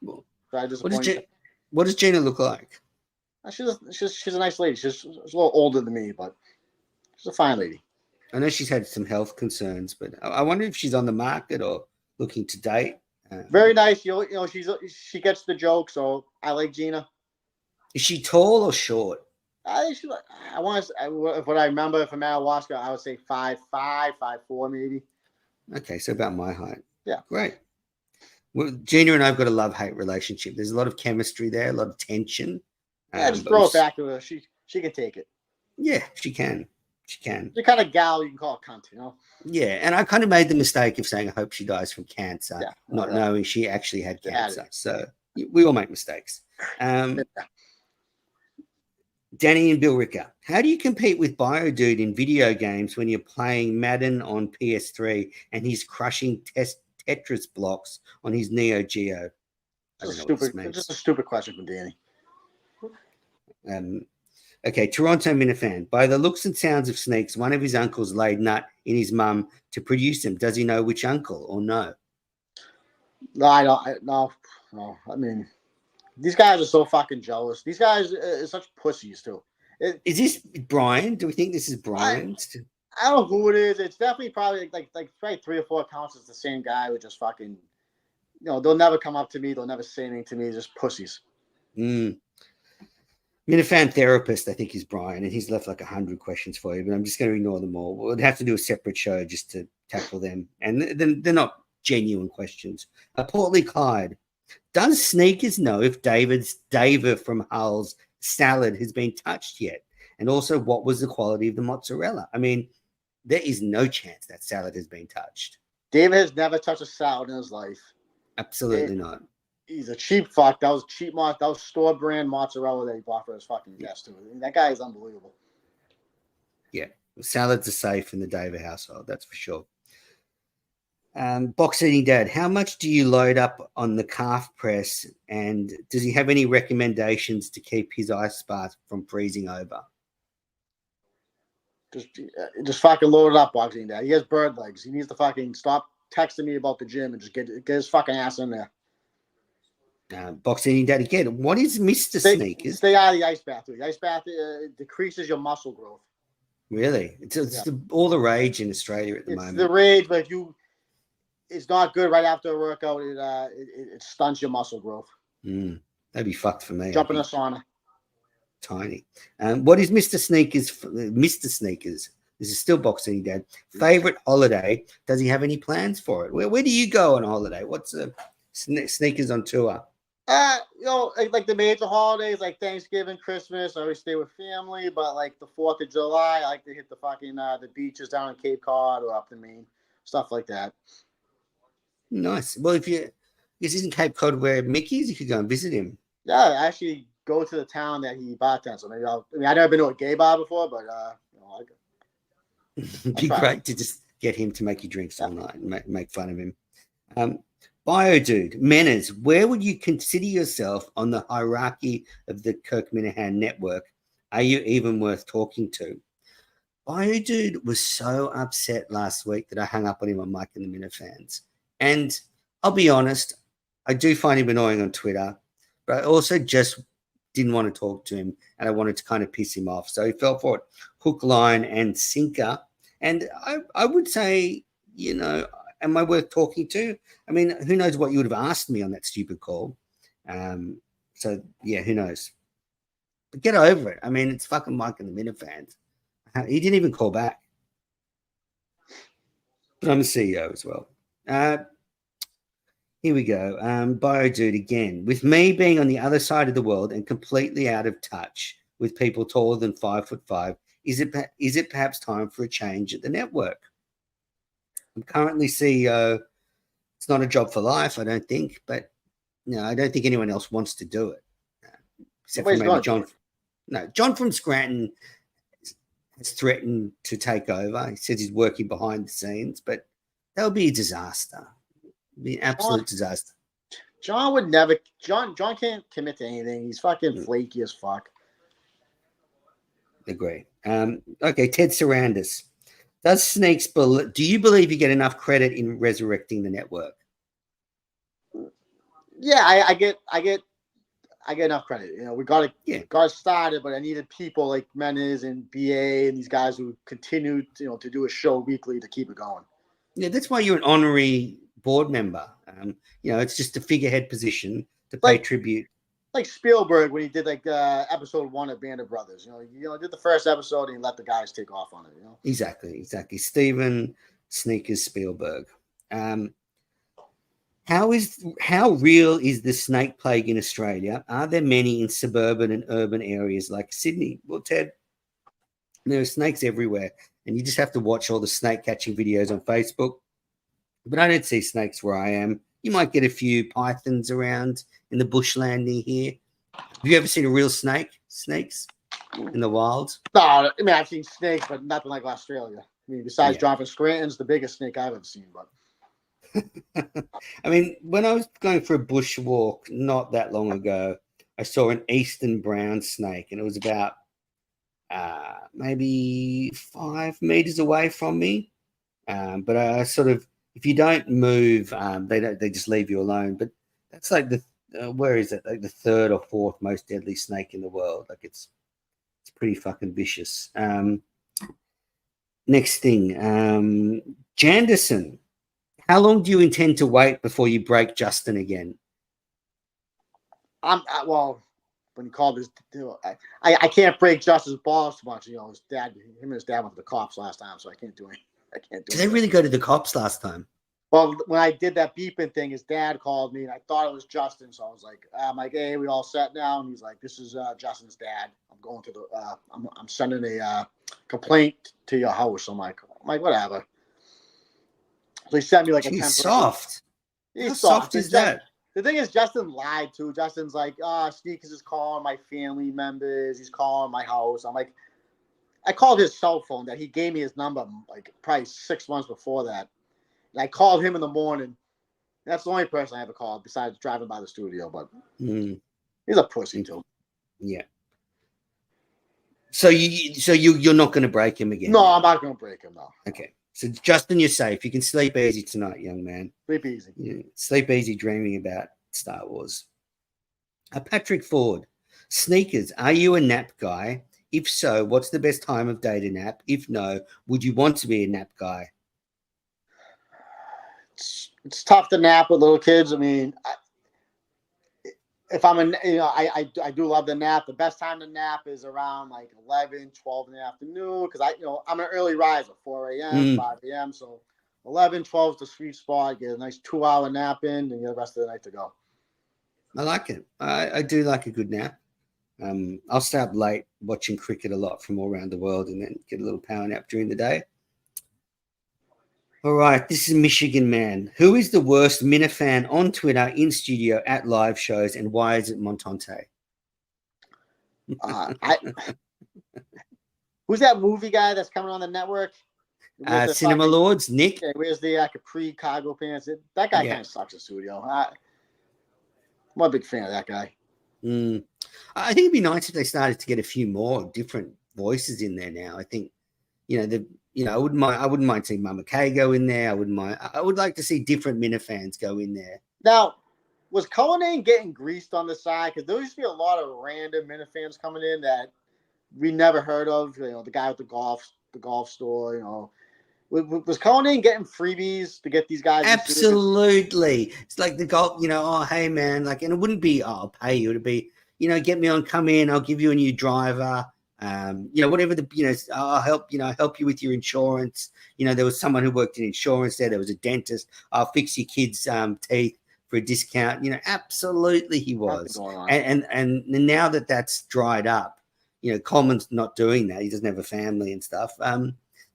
What does Gina look like? She's a nice lady. She's a little older than me, but she's a fine lady. I know she's had some health concerns, but I wonder if she's on the market or looking to date. Very nice. She gets the joke, so I like Gina. Is she tall or short? What I remember from Madawaska, I would say 5'5", 5'4", maybe. Okay, so about my height. Yeah. Great. Well, Gina and I've got a love-hate relationship. There's a lot of chemistry there, a lot of tension. Yeah, just throw it back to her. She can take it. Yeah, she can. She can. The kind of gal you can call a cunt, Yeah, and I kind of made the mistake of saying I hope she dies from cancer, not knowing she actually had cancer. So we all make mistakes. Danny and Bill Ricker, how do you compete with BioDude in video games when you're playing Madden on PS3 and he's crushing Tetris blocks on his Neo Geo? Just a stupid question from Danny. Okay, Toronto Minifan. By the looks and sounds of Sneaks, one of his uncles laid nut in his mum to produce him. Does he know which uncle or no? No, I don't. No. I mean, these guys are so fucking jealous. These guys are such pussies too. Is this Brian? Do we think this is Brian? I don't know who it is. It's definitely probably like probably 3 or 4 accounts. It's the same guy who just fucking, they'll never come up to me. They'll never say anything to me. Just pussies. Minifan therapist, I think, is Brian, and he's left like 100 questions for you, but I'm just going to ignore them all. We'll have to do a separate show just to tackle them, and then they're not genuine questions. Portly Clyde, does Sneakers know if David from Hull's salad has been touched yet? And also, what was the quality of the mozzarella? I mean, there is no chance that salad has been touched. David has never touched a salad in his life. Absolutely not. He's a cheap fuck. That was cheap. That was store brand mozzarella that he bought for his fucking guest too. That guy is unbelievable. Yeah, salads are safe in the David household. That's for sure. Box eating dad, how much do you load up on the calf press, and does he have any recommendations to keep his ice bath from freezing over? Just fucking load it up, Box eating dad. He has bird legs. He needs to fucking stop texting me about the gym and just get his fucking ass in there. Box eating dad again. What is Mr. Sneakers? Stay out of the ice bath. The ice bath decreases your muscle growth. Really? It's all the rage in Australia at the moment. It's the rage, but it's not good right after a workout. It stunts your muscle growth. That'd be fucked for me. Jump in a sauna. Tiny. What is Mr. Sneakers? Mr. Sneakers. This is still boxing, Dad. Favorite holiday? Does he have any plans for it? Where do you go on holiday? What's Sneakers on tour? Like the major holidays, like Thanksgiving, Christmas. I always stay with family, but like the 4th of July, I like to hit the fucking the beaches down in Cape Cod or up in Maine, stuff like that. Nice. Well, if this isn't Cape Cod where Mickey's, you could go and visit him. Yeah, I actually go to the town that he bartends. So maybe I've never been to a gay bar before, but It'd be great to just get him to make you drinks all night and make fun of him. Bio Dude, Manners, where would you consider yourself on the hierarchy of the Kirk Minahan network? Are you even worth talking to? Bio Dude was so upset last week that I hung up on him on Mike and the Minifans. And I'll be honest, I do find him annoying on Twitter, but I also just didn't want to talk to him and I wanted to kind of piss him off. So he fell for it, hook, line, and sinker. And I would say, am I worth talking to? I mean, who knows what you would have asked me on that stupid call. So, yeah, who knows? But get over it. I mean, it's fucking Mike and the Minifans. He didn't even call back. But I'm the CEO as well. Here we go. Bio Dude again. With me being on the other side of the world and completely out of touch with people taller than 5'5", is it perhaps time for a change at the network? I'm currently CEO. It's not a job for life, I don't think, but I don't think anyone else wants to do it. Except for maybe John. No, John from Scranton has threatened to take over. He says he's working behind the scenes, but that would be a disaster. It'd be an absolute disaster. John would never. John can't commit to anything. He's fucking flaky as fuck. Agree. Okay, Ted Sarandis. Do you believe you get enough credit in resurrecting the network? Yeah, I get enough credit. We got it started, but I needed people like Menes and BA and these guys who continued, to do a show weekly to keep it going. Yeah, that's why you're an honorary board member. It's just a figurehead position to pay tribute. Like Spielberg when he did episode 1 of Band of Brothers. Did the first episode and he let the guys take off on it. Exactly. Steven Sneakers Spielberg. How real is the snake plague in Australia? Are there many in suburban and urban areas like Sydney? Well, Ted, there are snakes everywhere, and you just have to watch all the snake catching videos on Facebook. But I don't see snakes where I am. You might get a few pythons around in the bushland near here. Have you ever seen a real snakes in the wild? No, I mean, I've seen snakes, but nothing like Australia. I mean, besides John from Scranton's the biggest snake I've ever seen. But I mean, when I was going for a bush walk not that long ago, I saw an eastern brown snake, and it was about maybe 5 meters away from me. But I sort of, if you don't move, they just leave you alone. But that's like where is it? Like the 3rd or 4th most deadly snake in the world. Like it's pretty fucking vicious. Next thing, Janderson. How long do you intend to wait before you break Justin again? When he called his, I can't break Justin's balls too much. His dad, him and his dad went to the cops last time, so I can't do anything. Did they really go to the cops last time? Well, when I did that beeping thing, his dad called me, and I thought it was Justin, so I was like, hey, we all set now, and he's like, this is Justin's dad. I'm going to the, I'm sending a complaint to your house. I'm like, whatever. So he sent me like a She's temporary. soft. He's How soft. soft is that? The thing is, Justin lied too. Justin's like, Sneakers is calling my family members. He's calling my house. I'm like, I called his cell phone that he gave me his number like probably 6 months before that. And I called him in the morning. That's the only person I ever called besides driving by the studio. But he's a pussy too. Yeah. So you're not going to break him again? No, I'm not going to break him. No. Okay. So Justin, you're safe. You can sleep easy tonight, young man. Sleep easy. Yeah, sleep easy, dreaming about Star Wars. Patrick Ford, sneakers. Are you a nap guy? If so, what's the best time of day to nap? If no, would you want to be a nap guy? It's tough to nap with little kids. I mean, if I'm I do love the nap. The best time to nap is around like 11, 12 in the afternoon because I'm an early riser, 4 a.m., 5 a.m. So 11, 12 is the sweet spot. Get a nice 2-hour nap in and get the rest of the night to go. I like it. I do like a good nap. I'll stay up late watching cricket a lot from all around the world and then get a little power nap during the day. All right, this is Michigan Man. Who is the worst Minifan on Twitter, in studio, at live shows, and why is it Montante? Who's that movie guy that's coming on the network? Cinema Lords, Nick. Yeah, where's the capri cargo pants? That guy kind of sucks in studio. I'm a big fan of that guy. I think it'd be nice if they started to get a few more different voices in there now. I think, I wouldn't mind seeing Mama Kay go in there. I would like to see different Minifans go in there. Now, was Cullinane getting greased on the side? Because there used to be a lot of random Minifans coming in that we never heard of. The guy with the golf store, Was Cullinane getting freebies to get these guys? Absolutely. It's like the golf, oh, hey, man. And it wouldn't be, I'll pay you. It'd be, get me on, come in. I'll give you a new driver. Whatever I'll help you with your insurance. There was someone who worked in insurance there. There was a dentist. I'll fix your kids' teeth for a discount. Absolutely he was. And now that that's dried up, Coleman's not doing that. He doesn't have a family and stuff.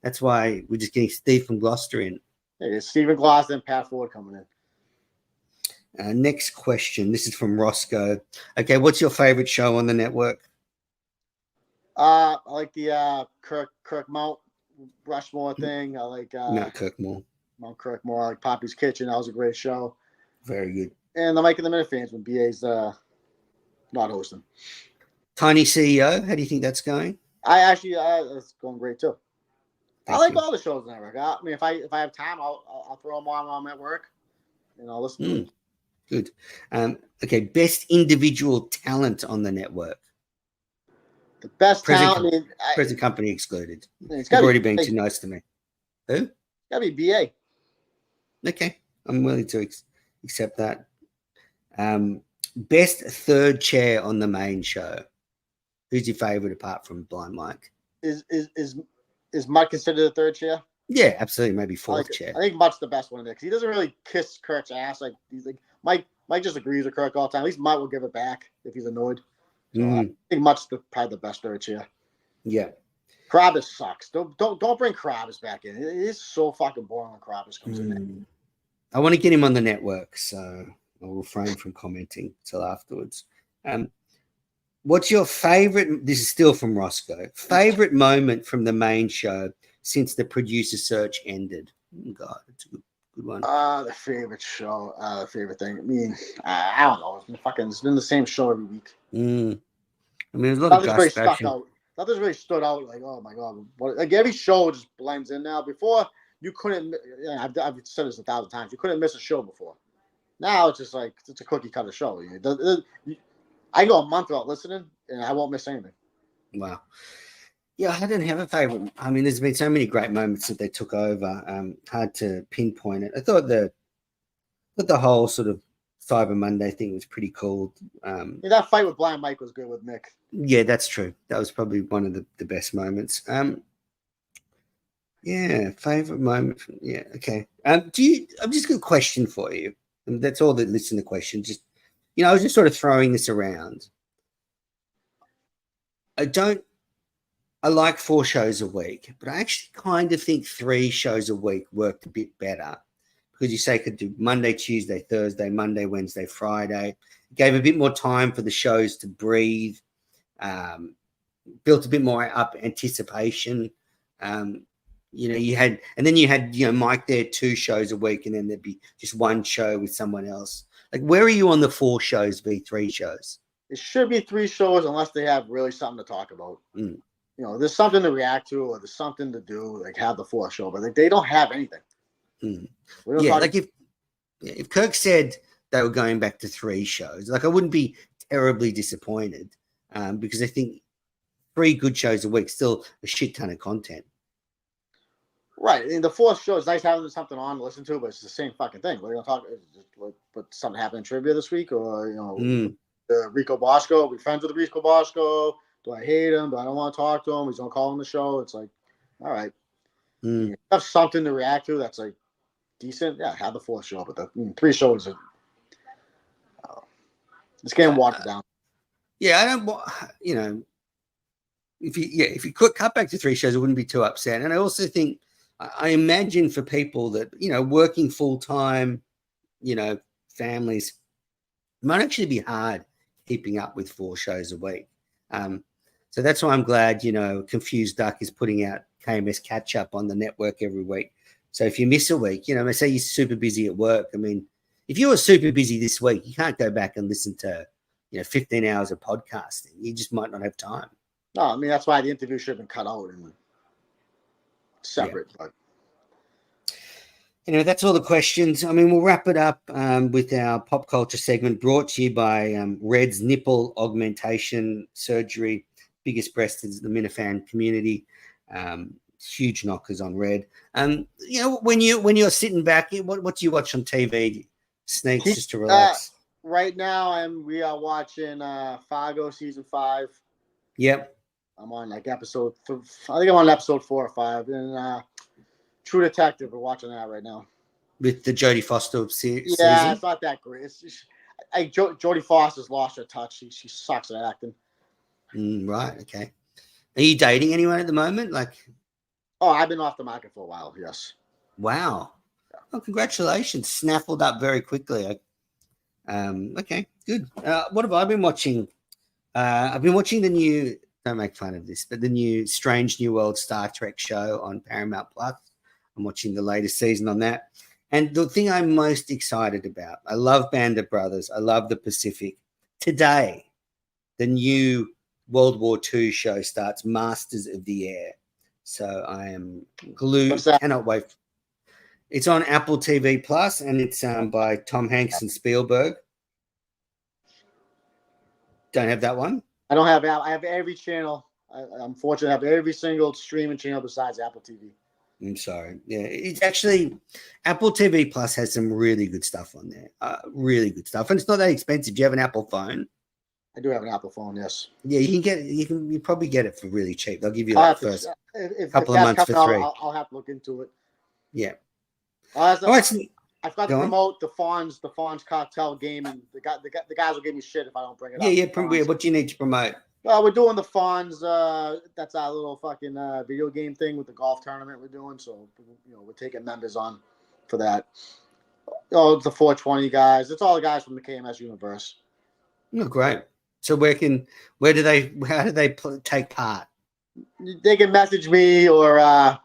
That's why we're just getting Steve from Gloucester in. It's Stephen Gloucester and Pat Ford coming in. Next question. This is from Roscoe. Okay, what's your favorite show on the network? I like the Kirk Mount Rushmore thing. I like Mount Kirkmore. Mount Kirkmore. I like Poppy's Kitchen. That was a great show. Very good. And I'm liking the Minifans when BA's not hosting. Tiny CEO. How do you think that's going? It's going great too. I like all the shows on the network. I mean, if I have time, I'll throw them on while I'm at work, and I'll listen to it. Good. Okay, best individual talent on the network. The best talent. Present company excluded. It's already been too nice to me. Who? It's got to be BA. Okay, I'm willing to accept that. Best third chair on the main show. Who's your favorite apart from Blind Mike? Is Mike considered a third chair? Yeah, absolutely. Maybe fourth chair. I think Mike's the best one in there because he doesn't really kiss Kirk's ass. Like he's like Mike just agrees with Kirk all the time. At least Mike will give it back if he's annoyed. So I think Mike's probably the best third chair. Yeah. Kravis sucks. Don't bring Kravis back in. It is so fucking boring when Kravis comes in there. I want to get him on the network, so I'll refrain from commenting till afterwards. What's your favorite? This is still from Roscoe. Favorite moment from the main show since the producer search ended? Oh, God, it's a good one. The favorite show, favorite thing. I mean, I don't know. It's been the same show every week. I mean, there's a lot of Gus bashing. Nothing's really stood out. Like, oh my God, like every show just blends in now. Before you couldn't. I've said this 1,000 times. You couldn't miss a show before. Now it's just like it's a cookie cutter show. I go a month without listening, and I won't miss anything. Wow. Yeah, I didn't have a favorite. I mean, there's been so many great moments that they took over. Hard to pinpoint it. I thought the whole sort of Cyber Monday thing was pretty cool. That fight with Blind Mike was good with Nick. Yeah, that's true. That was probably one of the best moments. Yeah, favorite moment. Yeah, okay. I've just got a question for you. And that's all that listen to question. Just, I was just sort of throwing this around. I like 4 shows a week, but I actually kind of think 3 shows a week worked a bit better. because you say could do Monday, Tuesday, Thursday, Monday, Wednesday, Friday. Gave a bit more time for the shows to breathe. Built a bit more up anticipation. You had Mike there 2 shows a week, and then there'd be just one show with someone else. Like, where are you on the 4 shows, V3 shows? It should be 3 shows unless they have really something to talk about. There's something to react to, or there's something to do, like have the 4th show, but they don't have anything. Like if Kirk said they were going back to 3 shows, like I wouldn't be terribly disappointed, because I think 3 good shows a week, still a shit ton of content. Right. And the 4th show is nice having something on to listen to, but it's the same fucking thing. We're going to talk, but something happened in trivia this week, or, Rico Bosco. Are we friends with Rico Bosco? Do I hate him? Do I don't want to talk to him? He's going to call on the show. It's like, all right. You have something to react to that's like decent. Yeah, have the 4th show, but the 3 shows are, it's getting watered down. Yeah, I don't, if you could cut back to 3 shows, I wouldn't be too upset. And I also think, I imagine for people that, working full time, families, it might actually be hard keeping up with 4 shows a week. So that's why I'm glad, Confused Duck is putting out KMS catch up on the network every week. So if you miss a week, say you're super busy at work. I mean, if you were super busy this week, you can't go back and listen to, 15 hours of podcasting. You just might not have time. No, I mean, that's why the interview should have been cut out and separate. Yeah. But anyway, that's all the questions. I mean, we'll wrap it up with our pop culture segment, brought to you by Red's nipple augmentation surgery. Biggest breast is the Minifandom community. Huge knockers on Red. When you're sitting back, what do you watch on TV? Sneaks just to relax. Right now, we are watching Fargo season 5. Yep. I'm on episode. I think I'm on episode 4 or 5, and True Detective. We're watching that right now with the Jodie Foster season. Yeah, it's not that great. It's just, Jodie Foster's lost her touch. She sucks at acting. Right. Okay. Are you dating anyone at the moment? I've been off the market for a while. Yes. Wow. Yeah. Well, congratulations. Snaffled up very quickly. Okay. Good. What have I been watching? I've been watching the new. Don't make fun of this, but the new Strange New World Star Trek show on Paramount Plus. I'm watching the latest season on that. And the thing I'm most excited about, I love Band of Brothers. I love the Pacific. Today, the new World War II show starts, Masters of the Air. So I am glued. Cannot wait. It's on Apple TV Plus, and it's by Tom Hanks and Spielberg. Don't have that one? I don't have Apple. I have every channel. I'm fortunate to have every single streaming channel besides Apple TV. I'm sorry. Yeah, it's actually Apple TV Plus has some really good stuff on there. Really good stuff, and it's not that expensive. Do you have an Apple phone? I do have an Apple phone. Yes. Yeah, you can get it. You probably get it for really cheap. They'll give you the first couple of months for free. I'll have to look into it. Yeah. I've got to promote the Fonz Cartel game, and the guys will give me shit if I don't bring it up. Yeah. What do you need to promote? We're doing the Fonz. That's our little fucking video game thing with the golf tournament we're doing. So we're taking members on for that. It's the 420 guys. It's all the guys from the KMS universe. Oh, great. So how do they take part? They can message me or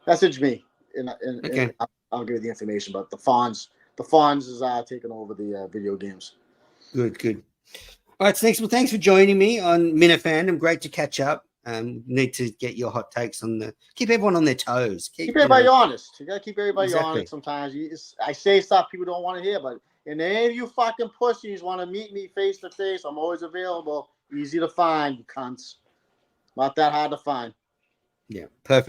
message me. Okay. I'll give you the information. But the Fonz is taking over the video games. Good. All right, thanks. Well, thanks for joining me on Minifandom. Great to catch up. Need to get your hot takes on keep everyone on their toes. Keep everybody honest. You gotta keep everybody honest. Sometimes I say stuff people don't want to hear, but and any of you fucking pussies want to meet me face to face, I'm always available. Easy to find, you cunts. Not that hard to find. Yeah, perfect.